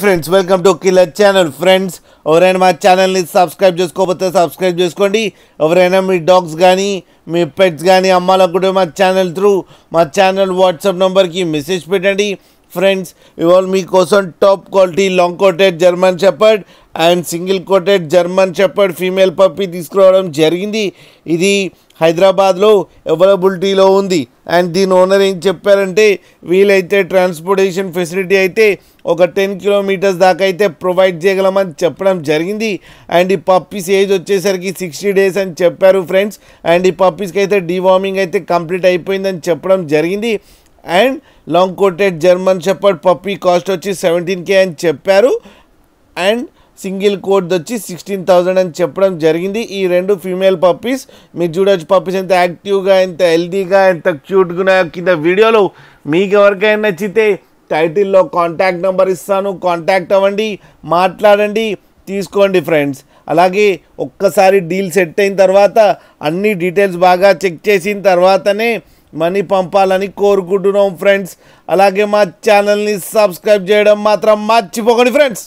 Friends welcome to killer channel. Friends ఎవరైనా మా ఛానల్ని సబ్స్క్రైబ్ చేసుకోకపోతే సబ్స్క్రైబ్ చేసుకోండి. ఎవరైనా మీ డాగ్స్ కానీ మీ పెట్స్ కానీ అమ్మాలనుకుంటే మా ఛానల్ వాట్సాప్ నెంబర్కి మెసేజ్ పెట్టండి. ఫ్రెండ్స్ ఇవాళ మీకోసం top quality long coated German shepherd and single coated German shepherd female puppy తీసుకురావడం జరిగింది. ఇది హైదరాబాద్లో అవైలబిలిటీలో ఉంది. అండ్ దీని ఓనర్ ఏం చెప్పారంటే వీలైతే ట్రాన్స్పోర్టేషన్ ఫెసిలిటీ అయితే ఒక 10 కిలోమీటర్స్ దాకా అయితే ప్రొవైడ్ చేయగలమని చెప్పడం జరిగింది. అండ్ ఈ పప్పీస్ ఏజ్ వచ్చేసరికి 60 డేస్ అని చెప్పారు ఫ్రెండ్స్. అండ్ ఈ పప్పీస్కి అయితే డీవార్మింగ్ అయితే కంప్లీట్ అయిపోయిందని చెప్పడం జరిగింది. And long coated German shepherd puppy cost వచ్చి 17K అని చెప్పారు. అండ్ సింగిల్ కోట్ వచ్చి 16,000 అని చెప్పడం జరిగింది. ఈ రెండు ఫీమేల్ పప్పీస్ మీరు చూడొచ్చు. పప్పీస్ ఎంత యాక్టివ్గా, ఎంత హెల్తీగా, ఎంత క్యూట్గా ఉన్నాయో కింద వీడియోలో. మీకు ఎవరికైనా నచ్చితే టైటిల్లో కాంటాక్ట్ నెంబర్ ఇస్తాను, కాంటాక్ట్ అవ్వండి, మాట్లాడండి, తీసుకోండి ఫ్రెండ్స్. అలాగే ఒక్కసారి డీల్ సెట్ అయిన తర్వాత అన్ని డీటెయిల్స్ బాగా చెక్ చేసిన తర్వాతనే మనీ పంపాలని కోరుకుంటున్నాం ఫ్రెండ్స్. అలాగే మా ఛానల్ని సబ్స్క్రైబ్ చేయడం మాత్రం మర్చిపోకండి ఫ్రెండ్స్.